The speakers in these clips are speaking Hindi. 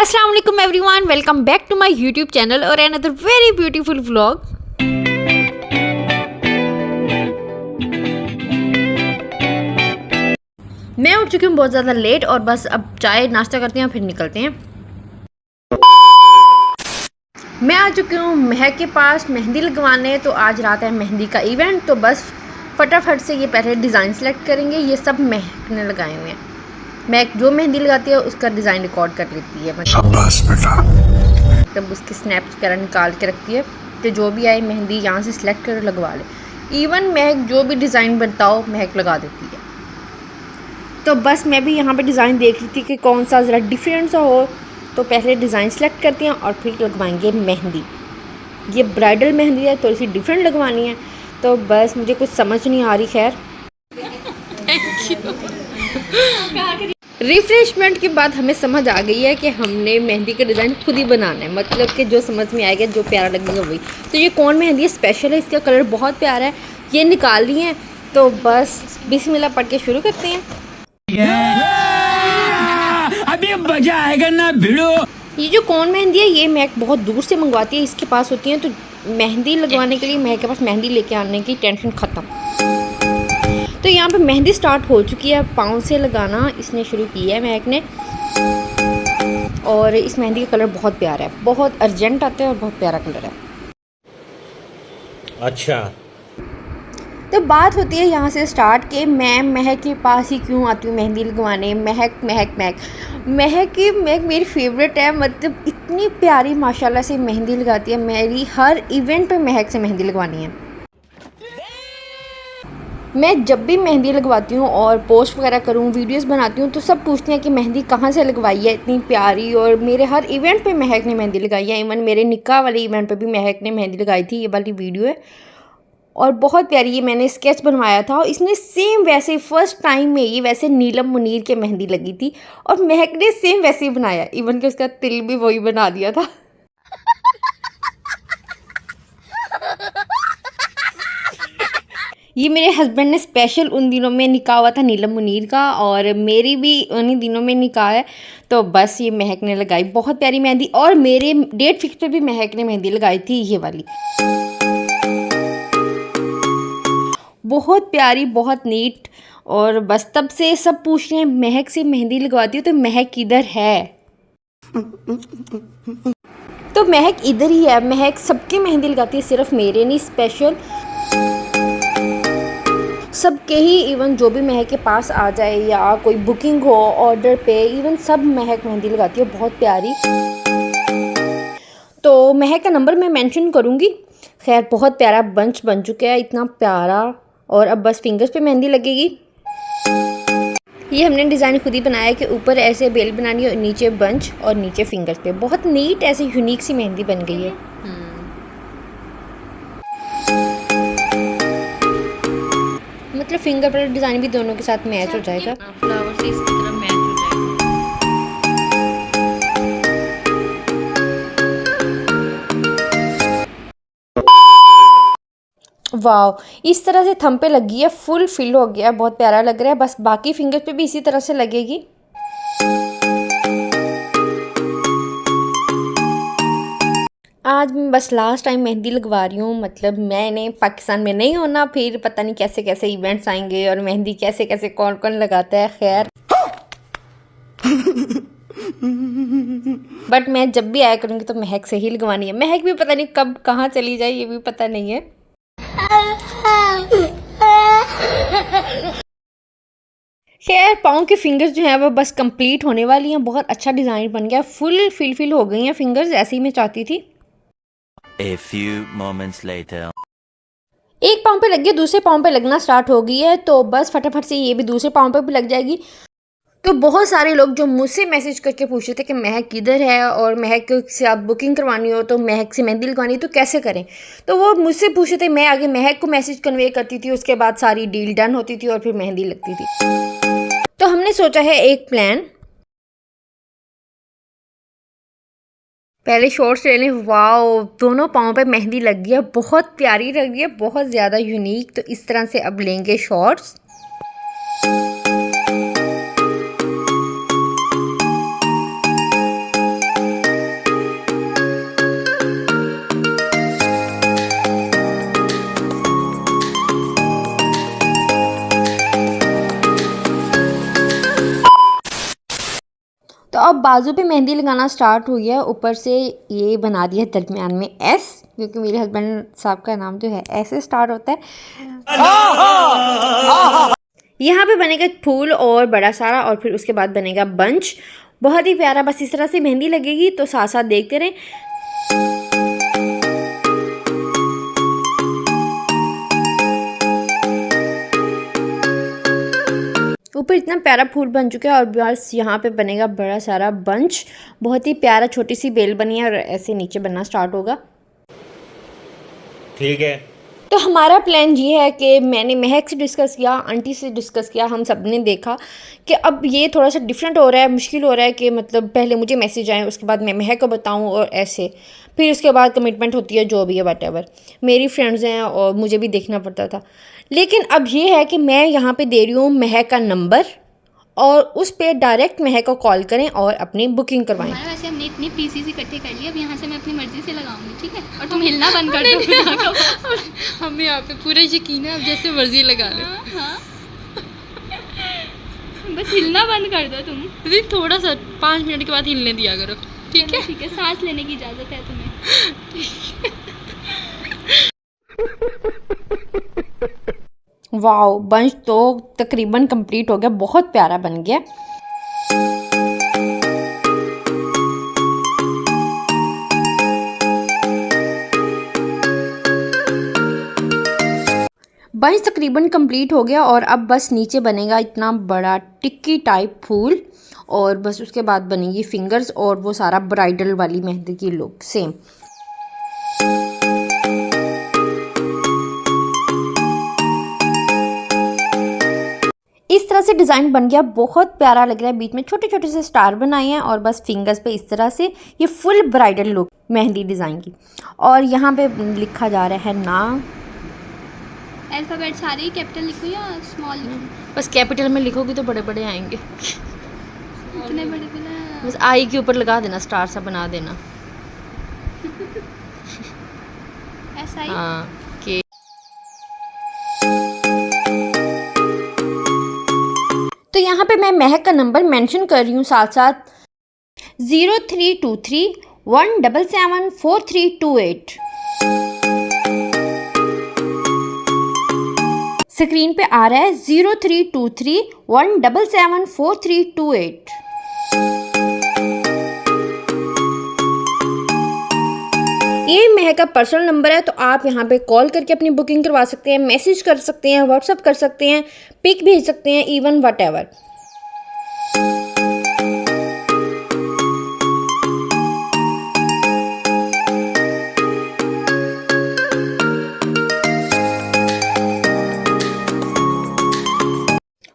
अस्सलाम वालेकुम everyone, welcome back to my YouTube channel और अनदर वेरी ब्यूटीफुल व्लॉग। मैं उठ चुकी हूँ बहुत ज़्यादा लेट और बस अब चाय नाश्ता करते हैं फिर निकलते हैं। मैं आ चुकी हूँ महक के पास मेहंदी लगवाने। तो आज रात है मेहंदी का इवेंट, तो बस फटाफट से ये पहले डिज़ाइन सेलेक्ट करेंगे। ये सब महक ने लगाए हुए हैं। महक जो मेहंदी लगाती है उसका डिज़ाइन रिकॉर्ड कर लेती है, तब उसके स्नैप्स वगैरह निकाल के रखती है कि जो भी आए मेहंदी यहाँ से सिलेक्ट कर लगवा ले। इवन महक जो भी डिज़ाइन बनता हो महक लगा देती है। तो बस मैं भी यहाँ पे डिज़ाइन देख रही थी कि कौन सा ज़रा डिफरेंट सा हो, तो पहले डिज़ाइन सेलेक्ट करते हैं और फिर लगवाएंगे मेहंदी। ये ब्राइडल मेहंदी है, थोड़ी सी डिफरेंट लगवानी है। तो बस मुझे कुछ समझ नहीं आ रही। खैर रिफ्रेशमेंट के बाद हमें समझ आ गई है कि हमने मेहंदी का डिज़ाइन खुद ही बनाना है, मतलब कि जो समझ में आएगा जो प्यारा लगेगा वही। तो ये कौन मेहंदी है, स्पेशल है, इसका कलर बहुत प्यारा है। ये निकाल ली है, तो बस बिस्मिल्लाह पढ़ के शुरू करते हैं। अभी मजा आएगा ना भिड़ो। ये जो कौन मेहंदी है ये महक बहुत दूर से मंगवाती है, इसके पास होती है। तो मेहंदी लगवाने के लिए महक के पास मेहंदी लेके आने की टेंशन ख़त्म। तो यहाँ पे मेहंदी स्टार्ट हो चुकी है, पाँव से लगाना इसने शुरू किया है महक ने। और इस मेहंदी का कलर बहुत प्यारा है, बहुत अर्जेंट आता है और बहुत प्यारा कलर है। अच्छा, तो बात होती है यहाँ से स्टार्ट के मैं महक के पास ही क्यों आती हूँ मेहंदी लगवाने। महक महक महक महक की महक मेरी फेवरेट है, मतलब इतनी प्यारी माशाल्लाह से मेहंदी लगाती है। मेरी हर इवेंट पे महक से मेहंदी लगवानी है। मैं जब भी मेहंदी लगवाती हूँ और पोस्ट वगैरह करूँ, वीडियोस बनाती हूँ, तो सब पूछते हैं कि मेहंदी कहाँ से लगवाई है इतनी प्यारी। और मेरे हर इवेंट पे महक ने मेहंदी लगाई है। इवन मेरे निकाह वाले इवेंट पे भी महक ने मेहंदी लगाई थी। ये वाली वीडियो है और बहुत प्यारी। ये मैंने स्केच बनवाया था और इसने सेम वैसे फर्स्ट टाइम में ये वैसे नीलम मुनीर के मेहंदी लगी थी और महक ने सेम वैसे ही बनाया। इवन कि उसका तिल भी वही बना दिया था। ये मेरे हस्बैंड ने स्पेशल उन दिनों में निकाह हुआ था नीलम मुनीर का, और मेरी भी उन्हीं दिनों में निकाह है। तो बस ये महक ने लगाई बहुत प्यारी मेहंदी। और मेरे डेट फिक्स पे भी महक ने मेहंदी लगाई थी, ये वाली बहुत प्यारी, बहुत नीट। और बस तब से सब पूछ रहे हैं महक से मेहंदी लगवाती हो तो महक किधर है। तो महक इधर ही है। महक सबके मेहंदी लगाती है, सिर्फ मेरे नहीं, स्पेशल सबके ही। इवन जो भी महक के पास आ जाए या कोई बुकिंग हो ऑर्डर पे, इवन सब महक मेहंदी लगाती है बहुत प्यारी। तो महक का नंबर मैं मेंशन करूँगी। खैर बहुत प्यारा बंच बन चुका है, इतना प्यारा। और अब बस फिंगर्स पे मेहंदी लगेगी। ये हमने डिज़ाइन खुद ही बनाया कि ऊपर ऐसे बेल बनानी है और नीचे बंच और नीचे फिंगर्स पे। बहुत नीट ऐसे यूनिक सी मेहंदी बन गई है। मतलब फिंगर पर डिज़ाइन भी दोनों के साथ मैच हो जाएगा। फ्लावर से इसकी तरह मैच हो जाएगा। वाव, इस तरह से थंब पे लगी है, फुल फिल हो गया है, बहुत प्यारा लग रहा है। बस बाकी फिंगर पे भी इसी तरह से लगेगी। आज मैं बस लास्ट टाइम मेहंदी लगवा रही हूँ। मतलब मैंने पाकिस्तान में नहीं होना, फिर पता नहीं कैसे कैसे इवेंट्स आएंगे और मेहंदी कैसे कैसे कौन कौन लगाता है। खैर बट मैं जब भी आया करूँगी तो महक से ही लगवानी है। महक भी पता नहीं कब कहाँ चली जाए, ये भी पता नहीं है। खैर पाँव के फिंगर्स जो हैं वो बस कंप्लीट होने वाली हैं। बहुत अच्छा डिज़ाइन बन गया, फुल फिल हो गई हैं फिंगर्स, ऐसे ही मैं चाहती थी। A few moments later. एक पाँव पे लग गया, दूसरे पाँव पे लगना स्टार्ट हो गई है। तो बस फटाफट से ये भी दूसरे पाँव पे भी लग जाएगी। तो बहुत सारे लोग जो मुझसे मैसेज करके पूछ रहे थे कि महक किधर है और महक से आप बुकिंग करवानी हो तो महक से मेहंदी लगवानी तो कैसे करें, तो वो मुझसे पूछ रहे थे। मैं आगे महक को मैसेज कन्वे करती थी, उसके बाद सारी डील डन होती थी और फिर मेहंदी लगती थी। तो हमने सोचा है एक प्लान, पहले शॉर्ट्स ले लें। वाओ, दोनों पाँव पे मेहंदी लग गई है, बहुत प्यारी लग रही है, बहुत ज़्यादा यूनिक। तो इस तरह से अब लेंगे शॉर्ट्स। अब बाजू पे मेहंदी लगाना स्टार्ट हुई है। ऊपर से ये बना दिया दरमियान में एस, क्योंकि मेरे हस्बैंड साहब का नाम जो है ऐसे स्टार्ट होता है। यहाँ पे बनेगा फूल और बड़ा सारा, और फिर उसके बाद बनेगा बंच, बहुत ही प्यारा। बस इस तरह से मेहंदी लगेगी, तो साथ साथ देखते रहें। ऊपर इतना प्यारा फूल बन चुका है और बस यहाँ पे बनेगा बड़ा सारा बंच। बहुत ही प्यारा छोटी सी बेल बनी है और ऐसे नीचे बनना स्टार्ट होगा। ठीक है। तो हमारा प्लान ये है कि मैंने महक से डिस्कस किया, आंटी से डिस्कस किया, हम सब ने देखा कि अब ये थोड़ा सा डिफरेंट हो रहा है, मुश्किल हो रहा है कि मतलब पहले मुझे मैसेज आए, उसके बाद मैं महक को बताऊं और ऐसे, फिर उसके बाद कमिटमेंट होती है जो भी है वटेवर। मेरी फ्रेंड्स हैं और मुझे भी देखना पड़ता था। लेकिन अब ये है कि मैं यहाँ पे दे रही हूँ महक का नंबर, और उस पर डायरेक्ट महक को कॉल करें और अपनी बुकिंग करवाएं। हमारा वैसे हमने इतनी पीसीस इकट्ठे कर ली, अब यहाँ से मैं अपनी मर्जी से लगाऊंगी, ठीक है? और तुम हिलना बंद कर दो। हमें यहाँ पे पूरा यकीन है, अब जैसे मर्जी लगा लो। हाँ, बस हिलना बंद कर दो तुम। दीदी थोड़ा सा 5 मिनट के बाद हिलने दिया करो, ठीक है? ठीक है, सांस लेने की इजाज़त है तुम्हें। वाओ, बंच तो तकरीबन कंप्लीट हो गया, बहुत प्यारा बन गया। बंच तकरीबन कंप्लीट हो गया और अब बस नीचे बनेगा इतना बड़ा टिक्की टाइप फूल, और बस उसके बाद बनेगी फिंगर्स और वो सारा ब्राइडल वाली मेहंदी की लुक सेम। इस तरह से डिज़ाइन बन गया, बहुत प्यारा लग रहा है। बीच में छोटे छोटे से स्टार बनाए हैं और बस फिंगर्स पे इस तरह से ये full bridal look mehndi design की। और यहाँ पे लिखा जा रहा है नाम। अल्फ़ाबेट सारे ही कैपिटल लिखो या स्मॉल लिखो? बस कैपिटल में लिखोगी तो बड़े बड़े आएंगे। इतने बड़े बड़े बस आई के ऊपर लगा देना, स्टार सा बना देना। ऐसा ही। हाँ के तो यहाँ पे मैं महक का नंबर मेंशन कर रही हूँ साथ साथ 0323177438। स्क्रीन पे आ रहा है 0323177438। ये महक का पर्सनल नंबर है, तो आप यहाँ पे कॉल करके अपनी बुकिंग करवा सकते हैं, मैसेज कर सकते हैं, व्हाट्सअप कर सकते हैं, पिक भेज सकते हैं, इवन व्हाटएवर।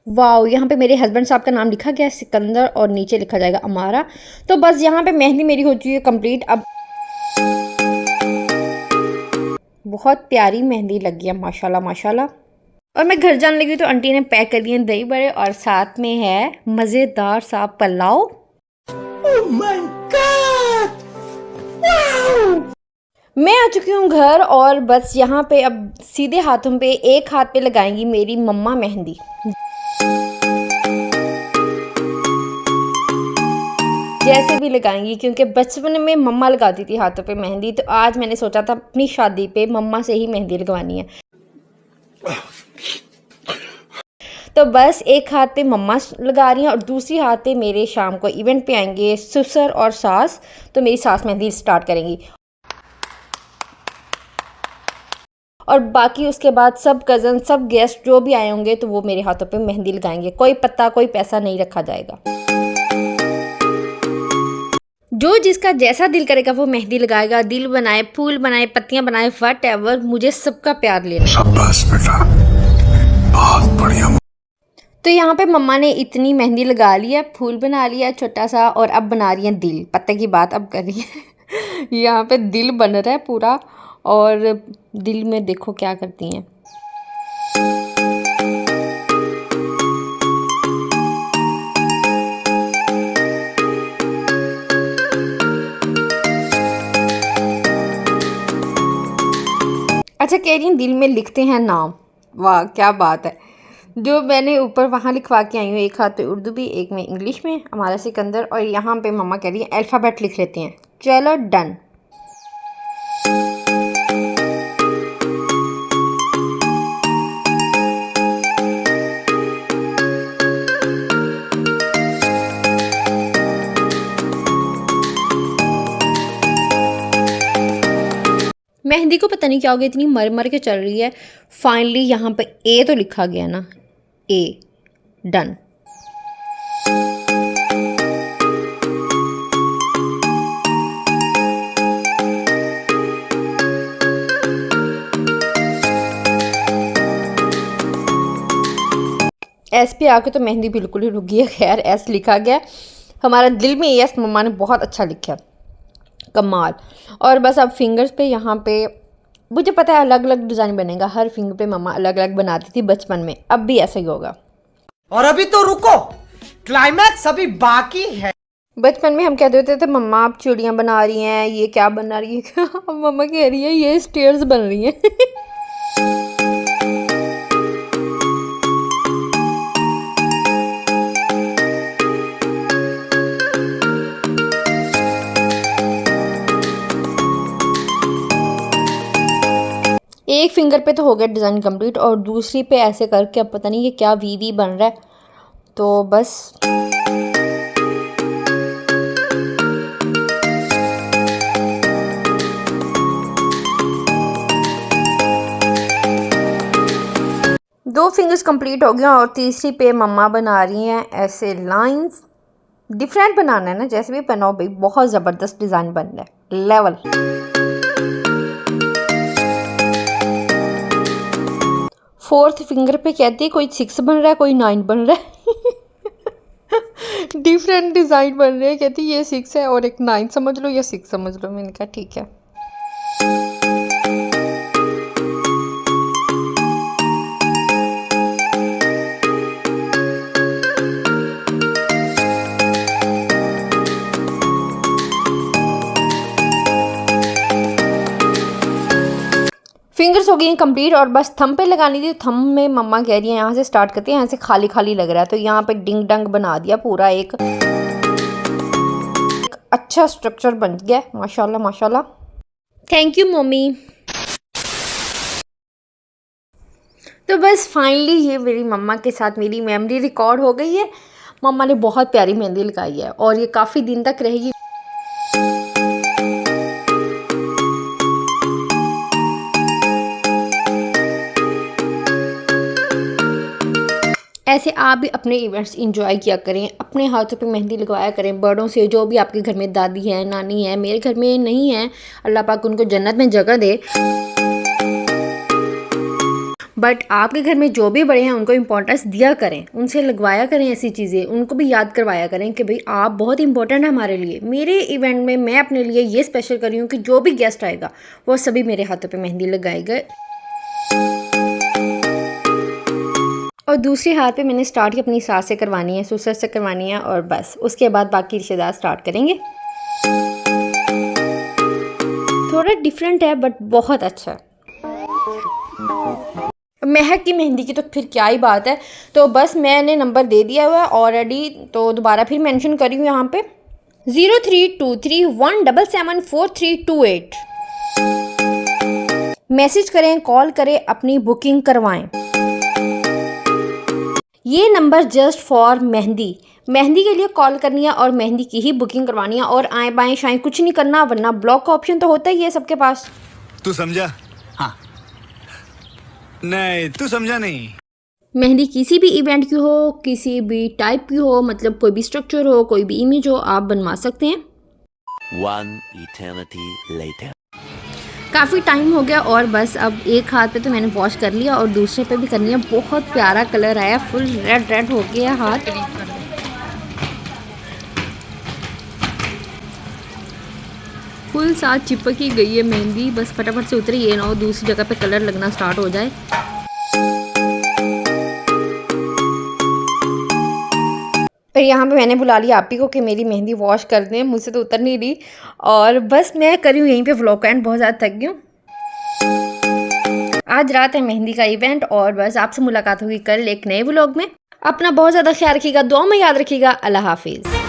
वाओ, यहाँ पे मेरे हस्बैंड साहब का नाम लिखा गया है सिकंदर, और नीचे लिखा जाएगा अमारा। तो बस यहाँ पे मेहंदी मेरी हो चुकी है कंप्लीट। अब बहुत प्यारी मेहंदी लगी है, माशाल्लाह माशाल्लाह। और मैं घर जाने लगी तो आंटी ने पैक कर दिए दही बड़े और साथ में है मज़ेदार सा pulao. Oh my God! Wow! मैं आ चुकी हूँ घर और बस यहाँ पे अब सीधे हाथों पे, एक हाथ पे लगाएंगी मेरी मम्मा मेहंदी। जैसे भी लगाएंगी, क्योंकि बचपन में मम्मा लगाती थी हाथों पे मेहंदी, तो आज मैंने सोचा था अपनी शादी पे मम्मा से ही मेहंदी लगवानी है। तो बस एक हाथ पे मम्मा लगा रही हैं और दूसरी हाथ पे मेरे शाम को इवेंट पे आएंगे ससुर और सास, तो मेरी सास मेहंदी स्टार्ट करेंगी। और बाकी उसके बाद सब कज़न, सब गेस्ट जो भी आए होंगे तो वो मेरे हाथों पे मेहंदी लगाएंगे। कोई पत्ता कोई पैसा नहीं रखा जाएगा, जो जिसका जैसा दिल करेगा वो मेहंदी लगाएगा। दिल बनाए, फूल बनाए, पत्तियां बनाए, व्हाटएवर, मुझे सबका प्यार लेना। शाबाश बेटा, बहुत बढ़िया। तो यहाँ पे मम्मा ने इतनी मेहंदी लगा ली है, फूल बना लिया छोटा सा, और अब बना रही है दिल। पत्ते की बात अब कर रही है। यहाँ पे दिल बन रहा है पूरा, और दिल में देखो क्या करती हैं। अच्छा, कह रही हैं दिल में लिखते हैं नाम। वाह क्या बात है। जो मैंने ऊपर वहाँ लिखवा के आई हूँ, एक हाथ पे उर्दू भी, एक में इंग्लिश में, हमारा सिकंदर। और यहाँ पे मम्मा कह रही है अल्फ़ाबेट लिख लेते हैं। चलो डन। मेहंदी को पता नहीं क्या हो गया, इतनी मर मर के चल रही है। फाइनली यहाँ पे ए तो लिखा गया ना, ए डन। एस पे आके तो मेहंदी बिल्कुल ही रुक गई है। खैर एस लिखा गया, हमारा दिल में एस मम्मा ने बहुत अच्छा लिखा है, कमाल। और बस अब फिंगर्स पे यहाँ पे मुझे पता है अलग अलग डिज़ाइन बनेगा। हर फिंगर पे मम्मा अलग अलग बनाती थी बचपन में, अब भी ऐसा ही होगा। और अभी तो रुको, क्लाइमैक्स अभी बाकी है। बचपन में हम कहते होते थे मम्मा आप चिड़ियाँ बना रही हैं, ये क्या बना रही है। मम्मा कह रही है ये स्टेयर्स बन रही हैं। एक फिंगर पे तो हो गया डिज़ाइन कंप्लीट, और दूसरी पे ऐसे करके अब पता नहीं ये क्या वी बन रहा है। तो बस दो फिंगर्स कंप्लीट हो गया, और तीसरी पे मम्मा बना रही हैं ऐसे लाइंस। डिफरेंट बनाना है ना, जैसे भी बनाओ भाई, बहुत ज़बरदस्त डिज़ाइन बन रहा है, लेवल। फोर्थ फिंगर पे कहती है कोई 6 बन रहा है, कोई 9 बन रहा है। डिफरेंट डिज़ाइन बन रहे हैं। कहती ये 6 है और एक 9 समझ लो या 6 समझ लो। मैंने कहा ठीक है। फिंगर्स हो गई हैं कंप्लीट, और बस थंब पे लगानी थी। थंब में मम्मा कह रही है यहाँ से स्टार्ट करते हैं, यहाँ से खाली खाली लग रहा है, तो यहाँ पे डिंग डंग बना दिया पूरा। एक अच्छा स्ट्रक्चर बन गया, माशाल्लाह माशाल्लाह। Thank you mummy. तो बस फाइनली ये मेरी मम्मा के साथ मेरी मेमोरी रिकॉर्ड हो गई है। मम्मा ने बहुत प्यारी मेहंदी लगाई है और ये काफ़ी दिन तक रहेगी। ऐसे आप भी अपने इवेंट्स एंजॉय किया करें, अपने हाथों पे मेहंदी लगवाया करें बड़ों से। जो भी आपके घर में दादी है, नानी है, मेरे घर में नहीं है, अल्लाह पाक उनको जन्नत में जगह दे। बट आपके घर में जो भी बड़े हैं उनको इम्पोर्टेंस दिया करें, उनसे लगवाया करें ऐसी चीज़ें, उनको भी याद करवाया करें कि भाई आप बहुत इंपॉर्टेंट है हमारे लिए। मेरे इवेंट में मैं अपने लिए ये स्पेशल कर रही हूँ कि जो भी गेस्ट आएगा वो सभी मेरे हाथों पे मेहंदी लगाएगा। और दूसरे हाथ पे मैंने स्टार्ट की अपनी सास से करवानी है, ससुर से करवानी है, और बस उसके बाद बाकी रिश्तेदार स्टार्ट करेंगे। थोड़ा डिफरेंट है बट बहुत अच्छा है। महक की मेहंदी की तो फिर क्या ही बात है। तो बस मैंने नंबर दे दिया हुआ है ऑलरेडी, तो दोबारा फिर मेंशन करी हूँ यहाँ पे 0323177438। मैसेज करें, कॉल करें, अपनी बुकिंग करवाएं। ये नंबर जस्ट फॉर मेहंदी के लिए कॉल करनी है और मेहंदी की ही बुकिंग करवानी है। और आए बाएं शाएं कुछ नहीं करना, वरना ब्लॉक का ऑप्शन तो होता ही है सबके पास। तू समझा? हाँ। नहीं तू समझा नहीं। मेहंदी किसी भी इवेंट की हो, किसी भी टाइप की हो, मतलब कोई भी स्ट्रक्चर हो, कोई भी इमेज हो, आप बनवा सकते हैं। One eternity later. काफ़ी टाइम हो गया, और बस अब एक हाथ पे तो मैंने वॉश कर लिया और दूसरे पे भी करनी है। बहुत प्यारा कलर आया, फुल रेड रेड हो गया हाथ। फुल साथ चिपक ही गई है मेहंदी, बस फटाफट से उतरी, ये ना हो दूसरी जगह पे कलर लगना स्टार्ट हो जाए। फिर यहाँ पे मैंने बुला लिया आप ही को कि मेरी मेहंदी वॉश कर दें, मुझसे तो उतर नहीं रही। और बस मैं करी हूँ यहीं पे व्लॉग का एंड, बहुत ज़्यादा थक गई हूँ। आज रात है मेहंदी का इवेंट और बस आपसे मुलाकात होगी कल एक नए व्लॉग में। अपना बहुत ज़्यादा ख्याल रखिएगा, दुआ में याद रखिएगा। अल्लाह हाफिज़।